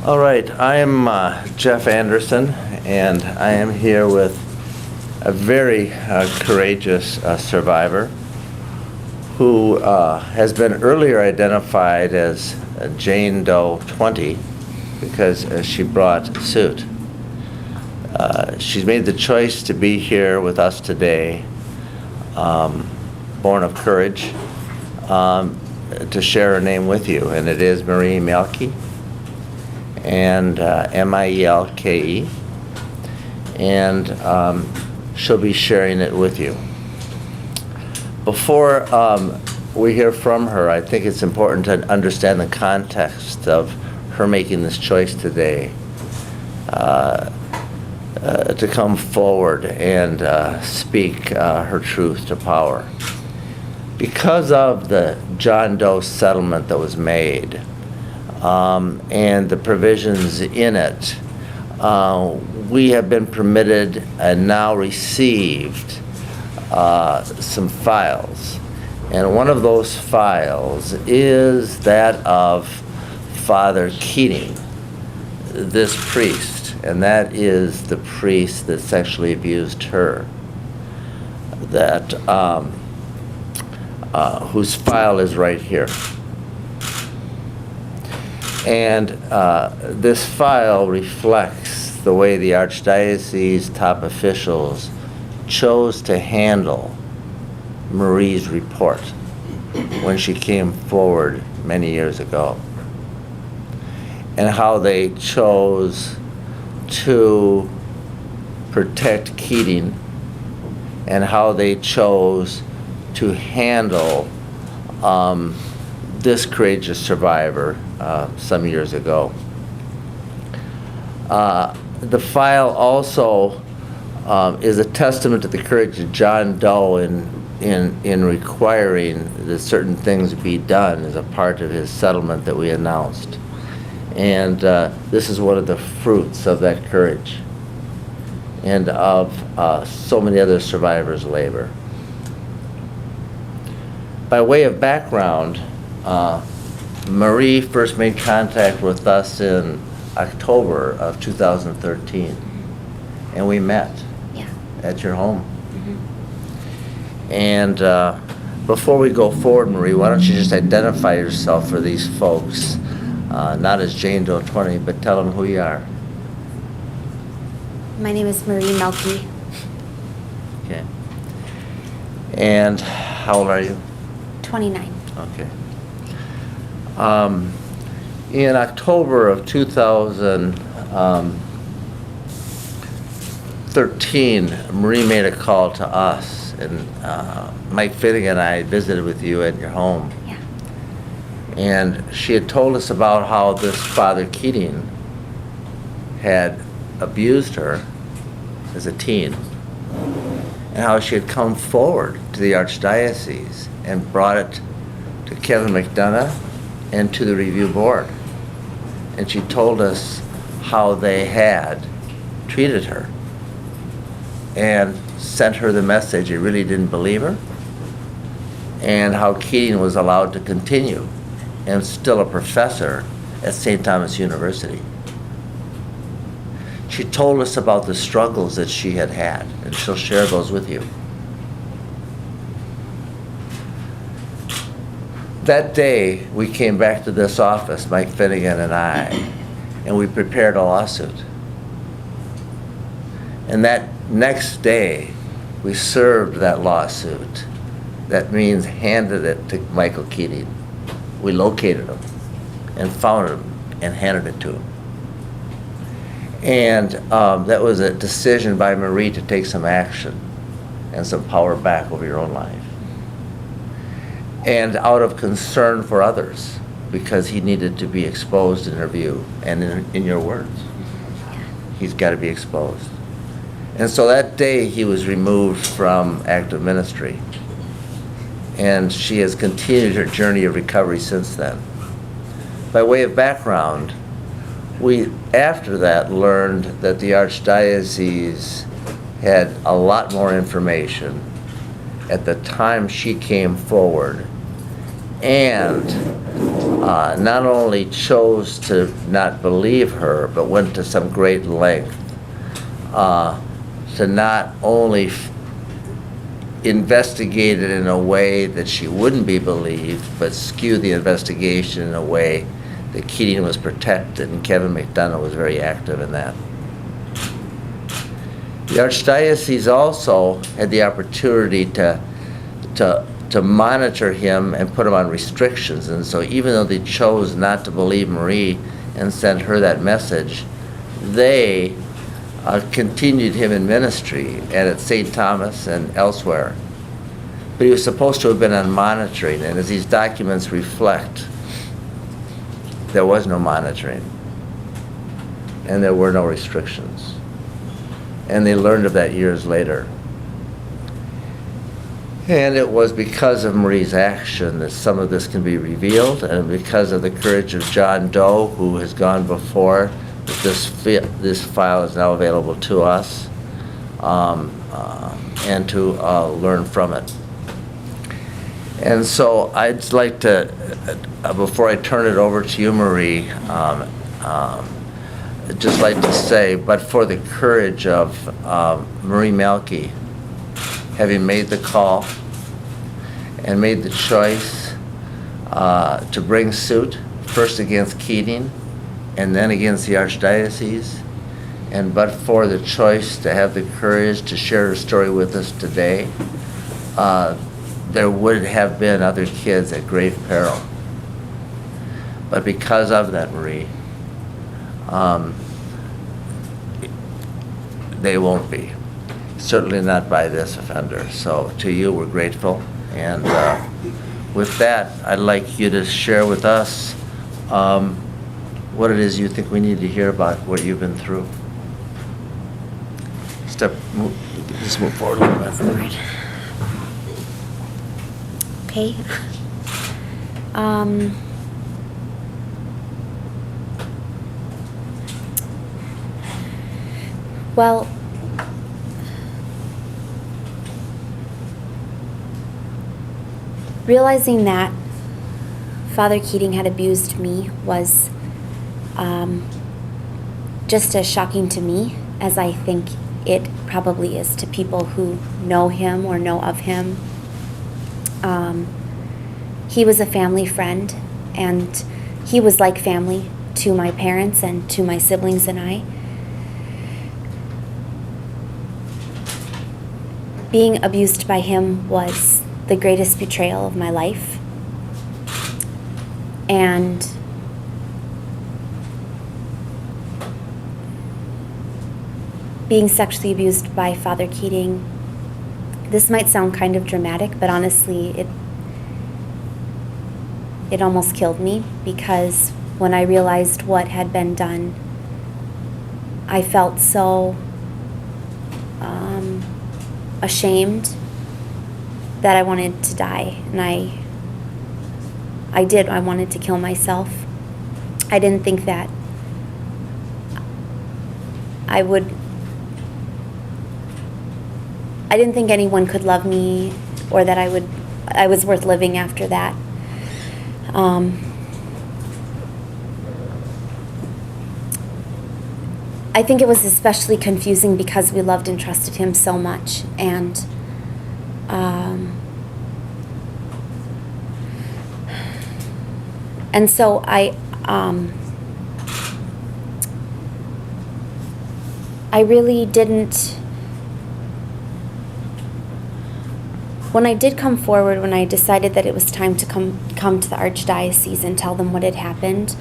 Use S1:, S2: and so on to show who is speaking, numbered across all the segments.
S1: All right, I am Jeff Anderson, and I am here with a very courageous survivor who has been earlier identified as Jane Doe 20 because she brought suit. She's made the choice to be here with us today, born of courage, to share her name with you, and it is Marie Mielke, and Mielke, and she'll be sharing it with you. Before we hear from her, I think it's important to understand the context of her making this choice today to come forward and speak her truth to power. Because of the John Doe settlement that was made, and the provisions in it, we have been permitted and now received some files. And one of those files is that of Father Keating, this priest, and that is the priest that sexually abused her, that whose file is right here. And this file reflects the way the Archdiocese top officials chose to handle Marie's report when she came forward many years ago, and how they chose to protect Keating, and how they chose to handle this courageous survivor some years ago. The file also is a testament to the courage of John Doe in requiring that certain things be done as a part of his settlement that we announced. And this is one of the fruits of that courage and of so many other survivors' labor. By way of background, Marie first made contact with us in October of 2013, and we met at your home. Mm-hmm. And before we go forward, Marie, why don't you just identify yourself for these folks, not as Jane Doe 20, but tell them who you are.
S2: My name is Marie Mielke.
S1: Okay. And how old are you?
S2: 29.
S1: Okay. In October of 2013, Marie made a call to us, and Mike Finnegan and I visited with you at your home.
S2: Yeah.
S1: And she had told us about how this Father Keating had abused her as a teen, and how she had come forward to the Archdiocese and brought it to Kevin McDonough and to the review board. And she told us how they had treated her and sent her the message they really didn't believe her, and how Keating was allowed to continue and still a professor at St. Thomas University. She told us about the struggles that she had had, and she'll share those with you. That day, we came back to this office, Mike Finnegan and I, and we prepared a lawsuit. And that next day, we served that lawsuit. That means handed it to Michael Keating. We located him and found him and handed it to him. And that was a decision by Marie to take some action and some power back over your own life. And out of concern for others, because he needed to be exposed in her view, and in your words, he's got to be exposed. And so that day he was removed from active ministry, and she has continued her journey of recovery since then. By way of background, we after that learned that the Archdiocese had a lot more information at the time she came forward, and not only chose to not believe her, but went to some great length to not only investigate it in a way that she wouldn't be believed, but skew the investigation in a way that Keating was protected, and Kevin McDonough was very active in that. The Archdiocese also had the opportunity to monitor him and put him on restrictions, and so even though they chose not to believe Marie and sent her that message, they continued him in ministry and at St. Thomas and elsewhere. But he was supposed to have been on monitoring, and as these documents reflect, there was no monitoring, and there were no restrictions. And they learned of that years later. And it was because of Marie's action that some of this can be revealed, and because of the courage of John Doe, who has gone before, this file is now available to us, and to learn from it. And so I'd like to, before I turn it over to you, Marie, I'd just like to say, but for the courage of Marie Mielke, having made the call and made the choice to bring suit, first against Keating and then against the Archdiocese, and but for the choice to have the courage to share her story with us today, there would have been other kids at grave peril. But because of that, Marie, they won't be. Certainly not by this offender. So to you, we're grateful. And with that, I'd like you to share with us what it is you think we need to hear about what you've been through. Just move forward a little bit.
S2: Okay. Well, realizing that Father Keating had abused me was just as shocking to me as I think it probably is to people who know him or know of him. He was a family friend, and he was like family to my parents and to my siblings and I. Being abused by him was the greatest betrayal of my life. And being sexually abused by Father Keating, this might sound kind of dramatic, but honestly, it almost killed me, because when I realized what had been done, I felt so ashamed that I wanted to die, and I did. I wanted to kill myself. I didn't think that I didn't think anyone could love me, or that I was worth living after that. I think it was especially confusing because we loved and trusted him so much, and so I really didn't. When I did come forward, when I decided that it was time to come to the Archdiocese and tell them what had happened.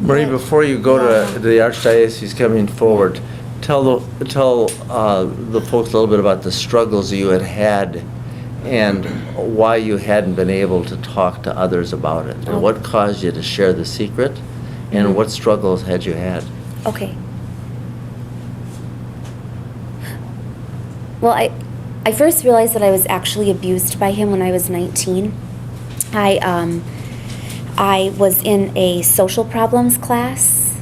S1: Marie, before you go to the Archdiocese coming forward, tell the folks a little bit about the struggles you had and why you hadn't been able to talk to others about it, and what caused you to share the secret, and what struggles had you had.
S2: Okay. Well, I first realized that I was actually abused by him when I was 19. I was in a social problems class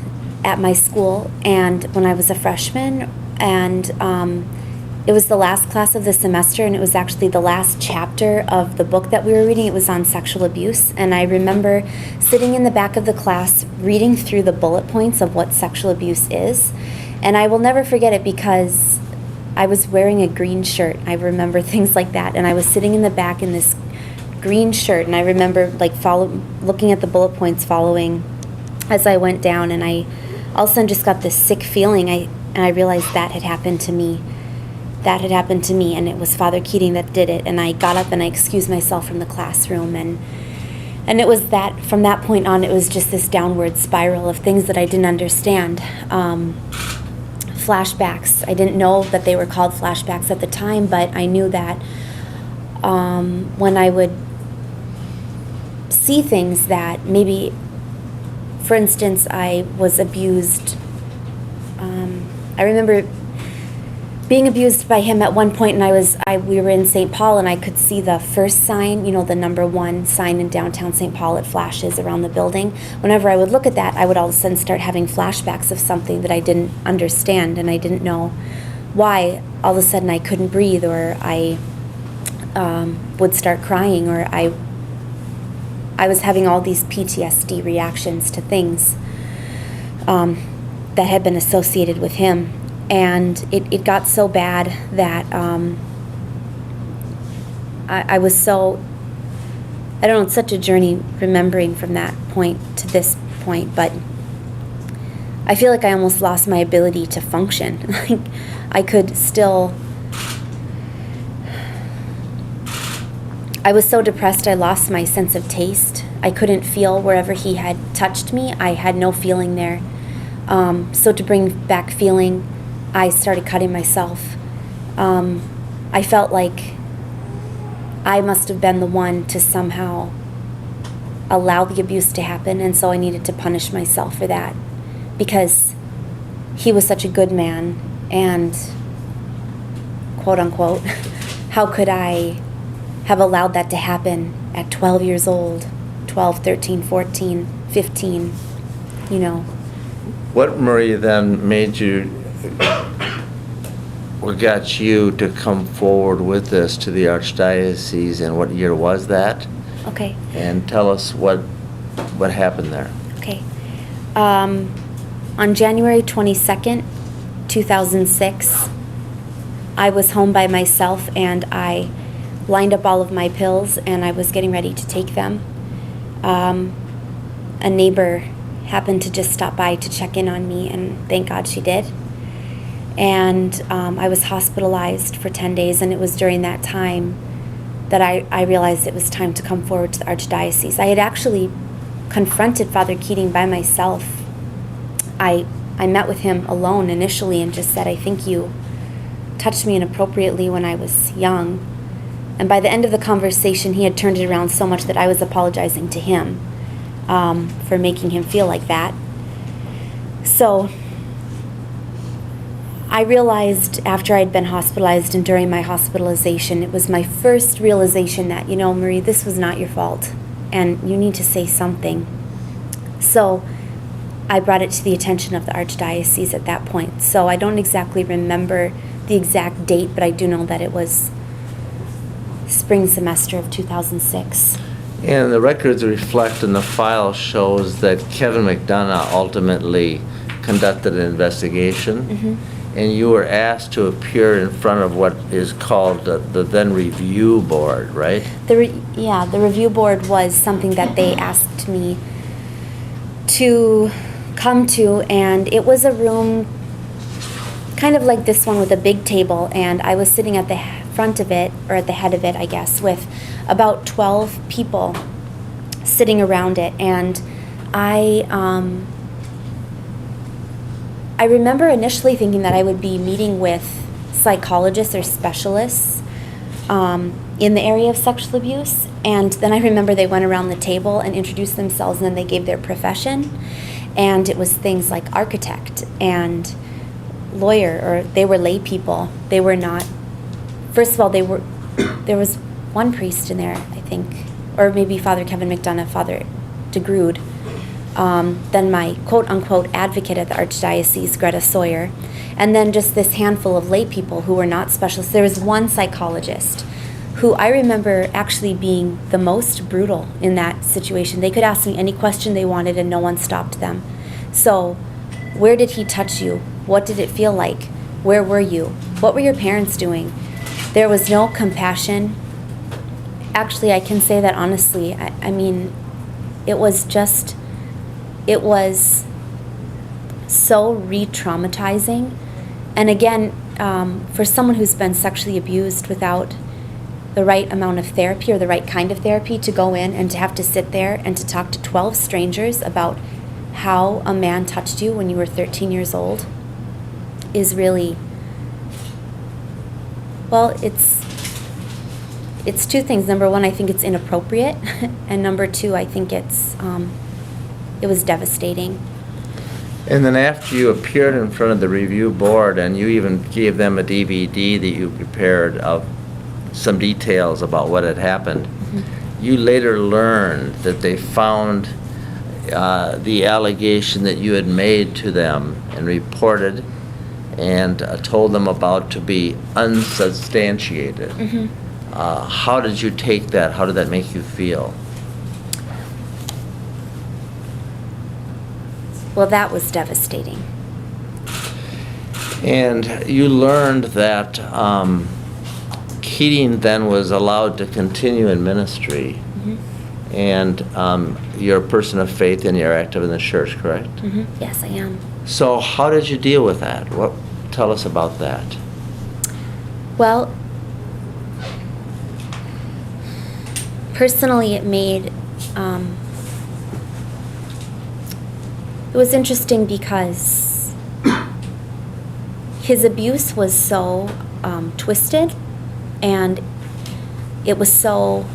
S2: at my school, and when I was a freshman, and it was the last class of the semester, and it was actually the last chapter of the book that we were reading. It was on sexual abuse, and I remember sitting in the back of the class reading through the bullet points of what sexual abuse is, and I will never forget it because I was wearing a green shirt. I remember things like that, and I was sitting in the back in this green shirt, and I remember looking at the bullet points following as I went down, and I all of a sudden just got this sick feeling, and I realized that had happened to me. That had happened to me, and it was Father Keating that did it. And I got up and I excused myself from the classroom, and it was that, from that point on, it was just this downward spiral of things that I didn't understand. Flashbacks. I didn't know that they were called flashbacks at the time, but I knew that when I would see things that maybe, for instance, I was abused. I remember being abused by him at one point, and we were in St. Paul, and I could see the first sign, the number 1 sign in downtown St. Paul. It flashes around the building. Whenever I would look at that, I would all of a sudden start having flashbacks of something that I didn't understand, and I didn't know why. All of a sudden I couldn't breathe, or I would start crying, or I was having all these PTSD reactions to things that had been associated with him. And it got so bad that I was so, I don't know, it's such a journey remembering from that point to this point, but I feel like I almost lost my ability to function. Like, I could still, I was so depressed I lost my sense of taste. I couldn't feel wherever he had touched me. I had no feeling there. So to bring back feeling, I started cutting myself. I felt like I must have been the one to somehow allow the abuse to happen, and so I needed to punish myself for that, because he was such a good man, and quote unquote, how could I have allowed that to happen at 12 years old, 12, 13, 14, 15,
S1: What, Marie, then made you, what got you to come forward with this to the Archdiocese, and what year was that?
S2: Okay.
S1: And tell us what happened there.
S2: Okay. On January 22nd, 2006, I was home by myself, and I lined up all of my pills, and I was getting ready to take them. A neighbor happened to just stop by to check in on me, and thank God she did. And I was hospitalized for 10 days, and it was during that time that I realized it was time to come forward to the Archdiocese. I had actually confronted Father Keating by myself. I met with him alone initially and just said, I think you touched me inappropriately when I was young. And by the end of the conversation, he had turned it around so much that I was apologizing to him for making him feel like that. So I realized after I'd been hospitalized, and during my hospitalization, it was my first realization that, Marie, this was not your fault, and you need to say something. So I brought it to the attention of the Archdiocese at that point. So I don't exactly remember the exact date, but I do know that it was spring semester of 2006.
S1: And the records reflect, and the file shows that Kevin McDonough ultimately conducted an investigation.
S2: Mm-hmm.
S1: And you were asked to appear in front of what is called the then review board, right?
S2: The review board was something that they asked me to come to, and it was a room kind of like this one with a big table, and I was sitting at the front of it, or at the head of it, I guess, with about 12 people sitting around it. And I remember initially thinking that I would be meeting with psychologists or specialists in the area of sexual abuse. And then I remember they went around the table and introduced themselves, and then they gave their profession. And it was things like architect and lawyer, or they were lay people. They were not, first of all, there was one priest in there, I think, or maybe Father Kevin McDonough, Father DeGrood. then my quote-unquote advocate at the Archdiocese, Greta Sawyer, and then just this handful of lay people who were not specialists. There was one psychologist who I remember actually being the most brutal in that situation. They could ask me any question they wanted and no one stopped them. So, where did he touch you? What did it feel like? Where were you? What were your parents doing? There was no compassion. Actually, I can say that honestly. I mean, it was so re-traumatizing. And again, for someone who's been sexually abused without the right amount of therapy or the right kind of therapy, to go in and to have to sit there and to talk to 12 strangers about how a man touched you when you were 13 years old is really, well, it's two things. Number one, I think it's inappropriate. And number two, I think it was devastating.
S1: And then after you appeared in front of the review board and you even gave them a DVD that you prepared of some details about what had happened, you later learned that they found the allegation that you had made to them and reported and told them about to be unsubstantiated. How did you take that? How did that make you feel?
S2: Well, that was devastating.
S1: And you learned that Keating then was allowed to continue in ministry. And you're a person of faith and you're active in the church, correct?
S2: Yes, I am.
S1: So how did you deal with that? Tell us about that.
S2: Well, personally, it made, it was interesting because his abuse was so twisted, and it was so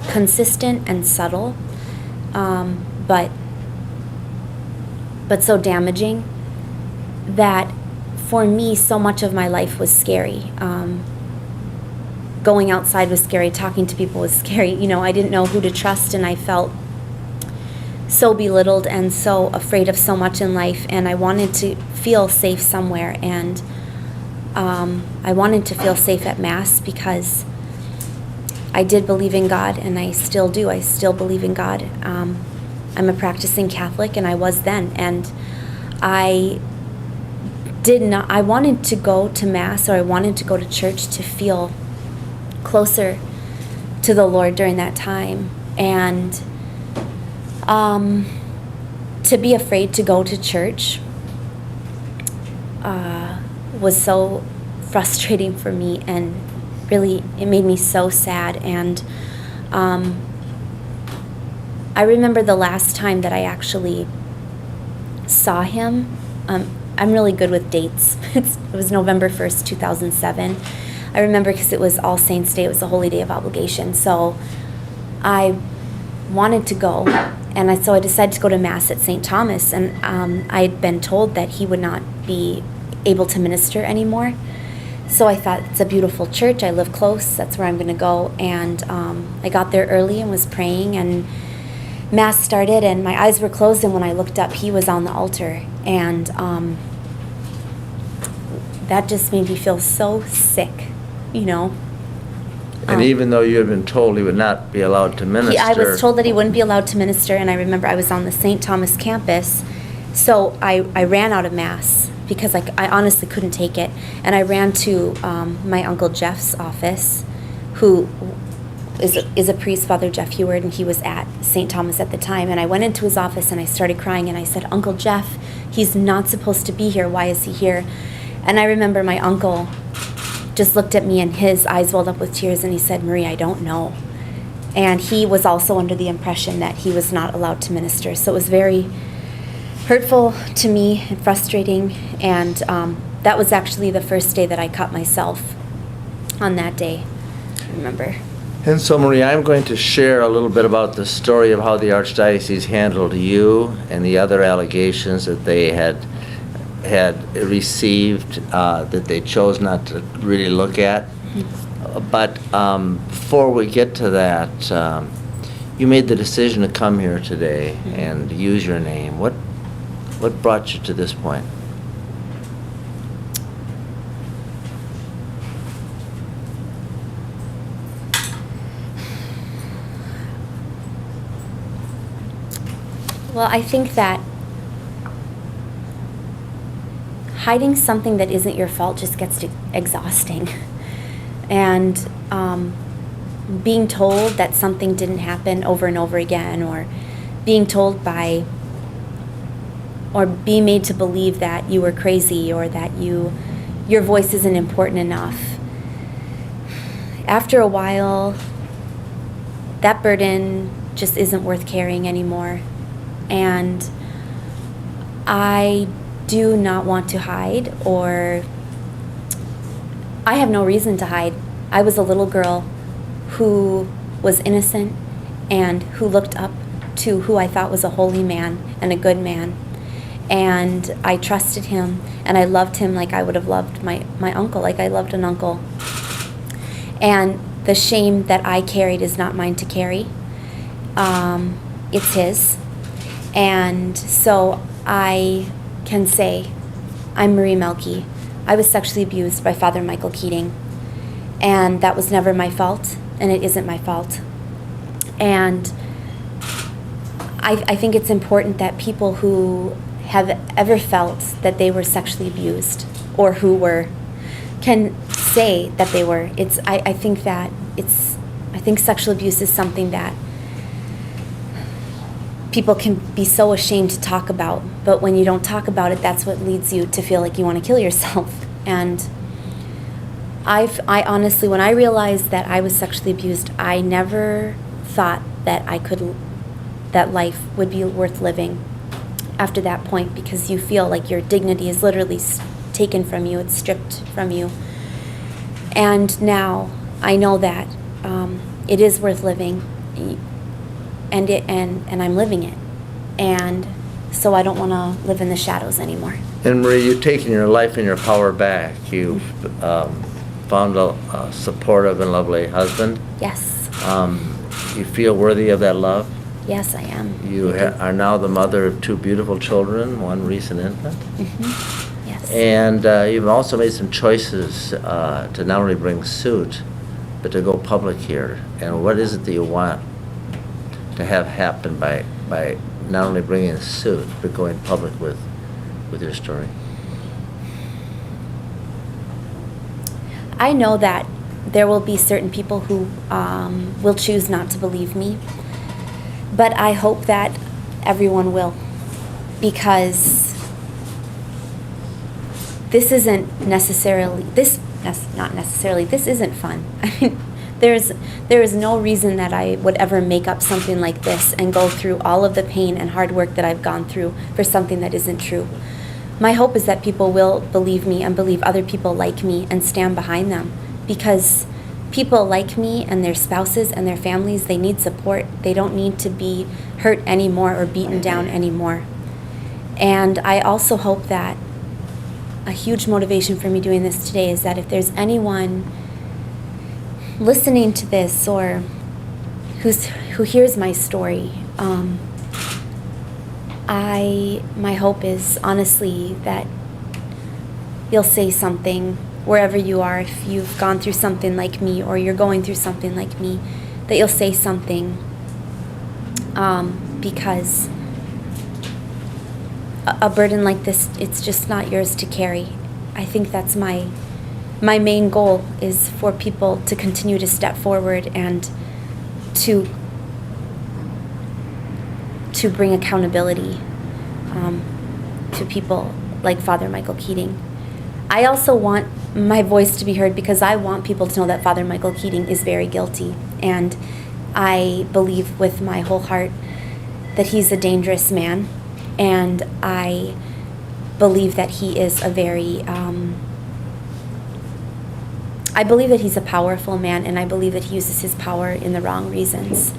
S2: consistent and subtle, but so damaging, that for me, so much of my life was scary. Going outside was scary. Talking to people was scary. You know, I didn't know who to trust, and I felt so belittled and so afraid of so much in life, and I wanted to feel safe somewhere, and I wanted to feel safe at Mass because I did believe in God, and I still do. I still believe in God. I'm a practicing Catholic, and I was then, and I wanted to go to Mass, or I wanted to go to church to feel closer to the Lord during that time, and to be afraid to go to church was so frustrating for me, and really it made me so sad. And I remember the last time that I actually saw him. I'm really good with dates. It was November 1st, 2007. I remember because it was All Saints Day. It was a holy day of obligation. So I wanted to go, and so I decided to go to Mass at St. Thomas. And I had been told that he would not be able to minister anymore. So I thought, it's a beautiful church. I live close. That's where I'm going to go. And I got there early and was praying, and Mass started, and my eyes were closed, and when I looked up, he was on the altar. And that just made me feel so sick, you know.
S1: And even though you had been told he would not be allowed to minister.
S2: I was told that he wouldn't be allowed to minister, and I remember I was on the St. Thomas campus, so I ran out of Mass because I honestly couldn't take it. And I ran to my Uncle Jeff's office, who is a priest, Father Jeff Heward, and he was at St. Thomas at the time. And I went into his office and I started crying, and I said, Uncle Jeff, he's not supposed to be here. Why is he here? And I remember my uncle just looked at me, and his eyes welled up with tears, and he said, Marie, I don't know. And he was also under the impression that he was not allowed to minister. So it was very hurtful to me and frustrating. And that was actually the first day that I cut myself on that day, I remember.
S1: And so, Marie, I'm going to share a little bit about the story of how the Archdiocese handled you and the other allegations that they had received that they chose not to really look at. But before we get to that, you made the decision to come here today and use your name. What brought you to this point?
S2: Well, I think that hiding something that isn't your fault just gets exhausting. And being told that something didn't happen over and over again, or being told or being made to believe that you were crazy, or that your voice isn't important enough. After a while, that burden just isn't worth carrying anymore. And I do not want to hide, or I have no reason to hide. I was a little girl who was innocent and who looked up to who I thought was a holy man and a good man. And I trusted him, and I loved him like I would have loved my uncle, like I loved an uncle. And the shame that I carried is not mine to carry. It's his. And so I can say, I'm Marie Mielke. I was sexually abused by Father Michael Keating. And that was never my fault, and it isn't my fault. And I think it's important that people who have ever felt that they were sexually abused, or who were, can say that they were. I think sexual abuse is something that people can be so ashamed to talk about, but when you don't talk about it, that's what leads you to feel like you want to kill yourself. And I honestly, when I realized that I was sexually abused, I never thought that that life would be worth living after that point, because you feel like your dignity is literally taken from you, it's stripped from you. And now I know that it is worth living, and I'm living it. And so I don't want to live in the shadows anymore.
S1: And Marie, you've taken your life and your power back. You've found a supportive and lovely husband.
S2: Yes.
S1: You feel worthy of that love.
S2: Yes, I am.
S1: You are now the mother of 2 beautiful children, 1 recent infant.
S2: Mm-hmm. Yes.
S1: And you've also made some choices to not only bring suit, but to go public here. And what is it that you want to have happen by not only bringing suit, but going public with your story?
S2: I know that there will be certain people who will choose not to believe me, but I hope that everyone will, because this isn't fun. I mean, there is no reason that I would ever make up something like this and go through all of the pain and hard work that I've gone through for something that isn't true. My hope is that people will believe me and believe other people like me and stand behind them, because people like me and their spouses and their families, they need support. They don't need to be hurt anymore or beaten down anymore. And I also hope that a huge motivation for me doing this today is that if there's anyone listening to this or who hears my story, my hope is honestly that you'll say something wherever you are. If you've gone through something like me, or you're going through something like me, that you'll say something, because a burden like this, it's just not yours to carry. I think that's my main goal, is for people to continue to step forward and to bring accountability to people like Father Michael Keating. I also want my voice to be heard because I want people to know that Father Michael Keating is very guilty, and I believe with my whole heart that he's a dangerous man, and I believe that he is a very I believe that he's a powerful man, and I believe that he uses his power in the wrong reasons.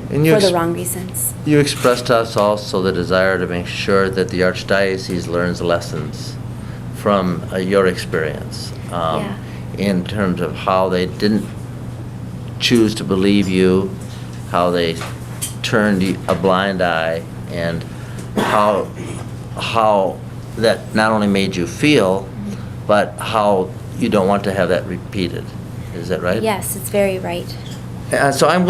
S1: And
S2: for the wrong reasons.
S1: You expressed to us also the desire to make sure that the Archdiocese learns lessons from your experience, in terms of how they didn't choose to believe you, how they turned a blind eye, and how that not only made you feel, but how you don't want to have that repeated. Is that right?
S2: Yes, it's very right.
S1: So I'm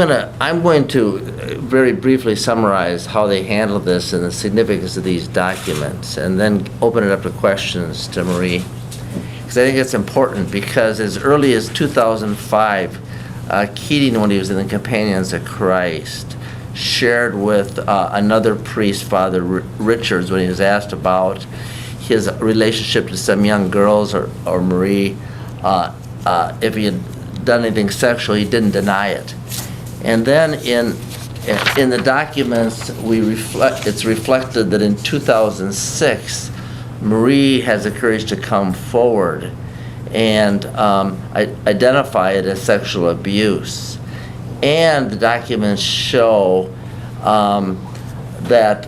S1: going to very briefly summarize how they handled this and the significance of these documents, and then open it up to questions to Marie, because I think it's important. Because as early as 2005, Keating, when he was in the Companions of Christ, shared with another priest, Father Richards, when he was asked about his relationship to some young girls or Marie, if he had done anything sexual, he didn't deny it. And then in the documents, it's reflected that in 2006, Marie has the courage to come forward and identify it as sexual abuse. And the documents show that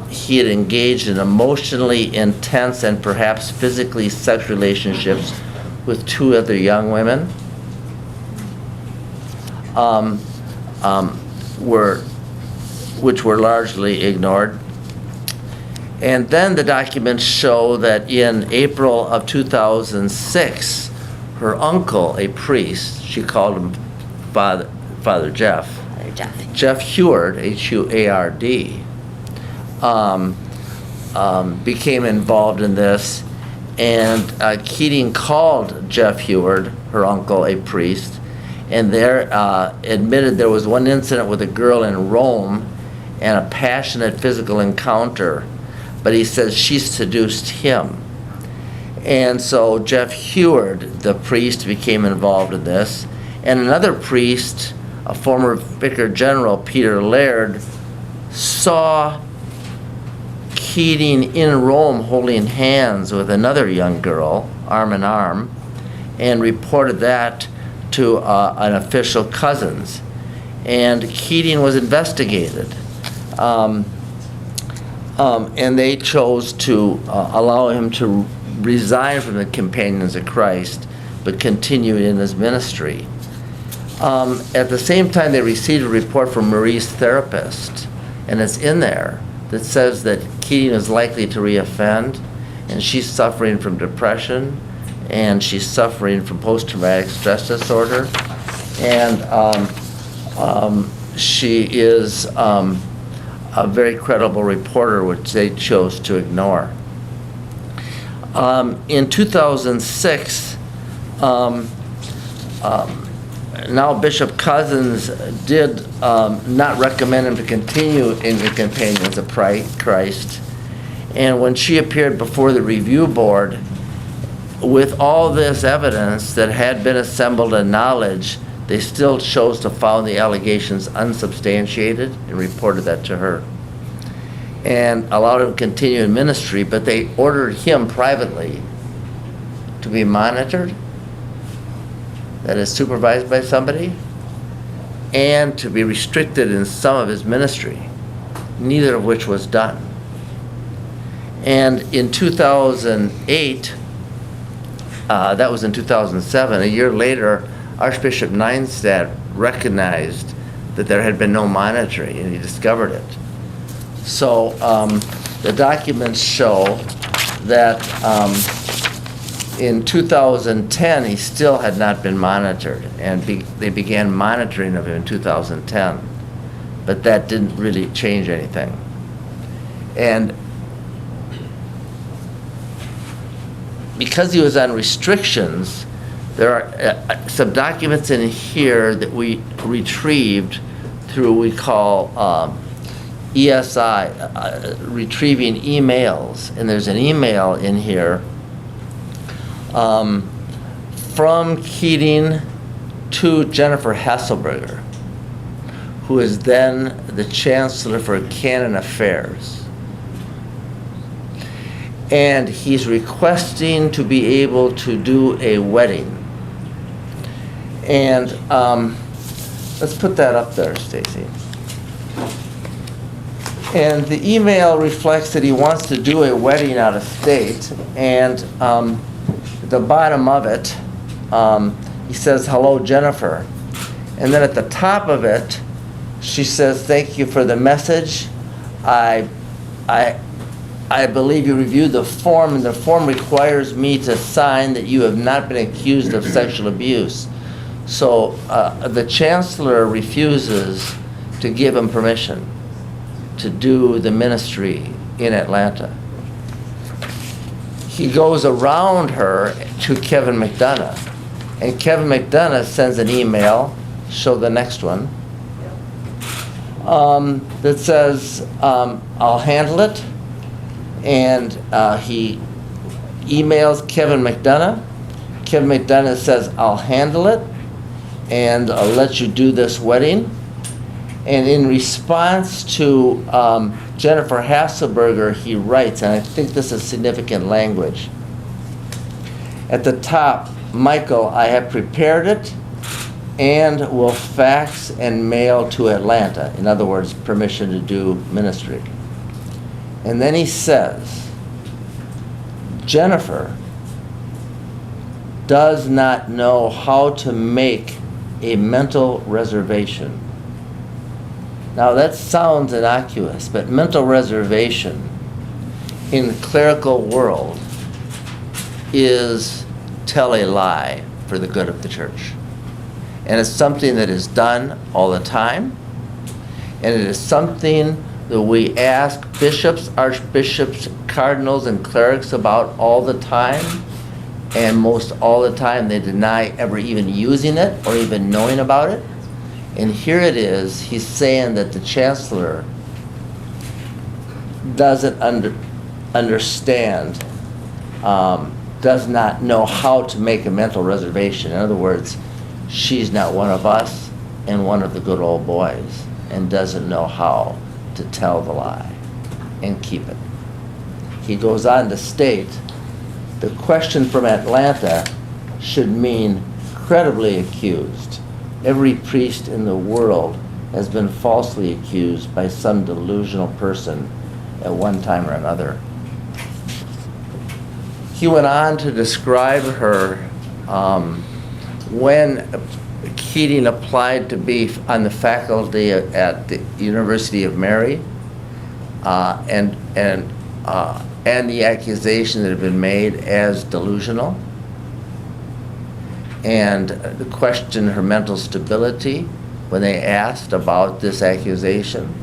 S1: he had engaged in emotionally intense and perhaps physically sexual relationships with 2 other young women, which were largely ignored. And then the documents show that in April of 2006, her uncle, a priest, she called him Father Jeff.
S2: Father Jeff.
S1: Jeff Huard, Huard, became involved in this, and Keating called Jeff Huard, her uncle, a priest, and there admitted there was one incident with a girl in Rome and a passionate physical encounter, but he says she seduced him. And so Jeff Huard, the priest, became involved in this, and another priest, a former Vicar General, Peter Laird, saw Keating in Rome holding hands with another young girl, arm in arm, and reported that to an official cousins. And Keating was investigated. And they chose to allow him to resign from the Companions of Christ, but continue in his ministry. At the same time, they received a report from Marie's therapist, and it's in there, that says that Keating is likely to reoffend, and she's suffering from depression, and she's suffering from post-traumatic stress disorder, and she is a very credible reporter, which they chose to ignore. In 2006, now Bishop Cousins did not recommend him to continue in the Companions of Christ. And when she appeared before the review board with all this evidence that had been assembled and knowledge, they still chose to found the allegations unsubstantiated and reported that to her, and allowed him to continue in ministry, but they ordered him privately to be monitored, that is supervised by somebody, and to be restricted in some of his ministry, neither of which was done. And in 2008, that was in 2007, a year later, Archbishop Neinstadt recognized that there had been no monitoring, and he discovered it. So the documents show that in 2010, he still had not been monitored, and they began monitoring of him in 2010, but that didn't really change anything. And because he was on restrictions, there are some documents in here that we retrieved through we call ESI, retrieving emails. And there's an email in here from Keating to Jennifer Hasselberger, who is then the Chancellor for Canon Affairs. And he's requesting to be able to do a wedding. And let's put that up there, Stacy. And the email reflects that he wants to do a wedding out of state. And at the bottom of it, he says, "Hello, Jennifer." And then at the top of it, She says, "Thank you for the message. I believe you reviewed the form, and the form requires me to sign that you have not been accused of sexual abuse." So the chancellor refuses to give him permission to do the ministry in Atlanta. He goes around her to Kevin McDonough, and Kevin McDonough sends an email, show the next one, that says, "I'll handle it." And he emails Kevin McDonough. Kevin McDonough says, "I'll handle it, and I'll let you do this wedding." And in response to Jennifer Hasselberger, he writes, and I think this is significant language. At the top, "Michael, I have prepared it and will fax and mail to Atlanta." In other words, permission to do ministry. And then he says, "Jennifer does not know how to make a mental reservation." Now that sounds innocuous, but mental reservation in the clerical world is tell a lie for the good of the church. And it's something that is done all the time, and it is something that we ask bishops, archbishops, cardinals, and clerics about all the time, and most all the time they deny ever even using it or even knowing about it. And here it is, he's saying that the chancellor doesn't understand, does not know how to make a mental reservation. In other words, she's not one of us and one of the good old boys, and doesn't know how to tell the lie and keep it. He goes on to state, the question from Atlanta should mean credibly accused. Every priest in the world has been falsely accused by some delusional person at one time or another. He went on to describe her when Keating applied to be on the faculty at the University of Mary, and the accusation that had been made as delusional, and the question her mental stability when they asked about this accusation.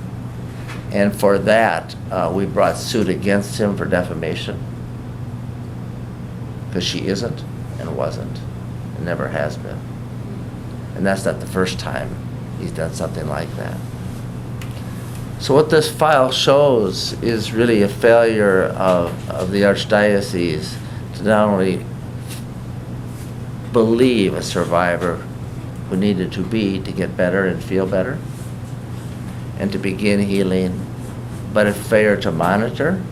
S1: And for that, we brought suit against him for defamation, because she isn't and wasn't and never has been. And that's not the first time he's done something like that. So what this file shows is really a failure of the Archdiocese to not only believe a survivor who needed to be to get better and feel better and to begin healing, but a failure to monitor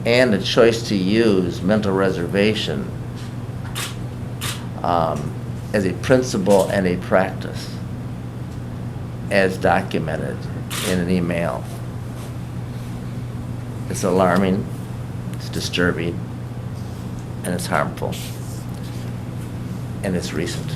S1: and a choice to use mental reservation as a principle and a practice as documented in an email. It's alarming, it's disturbing, and it's harmful. And it's recent.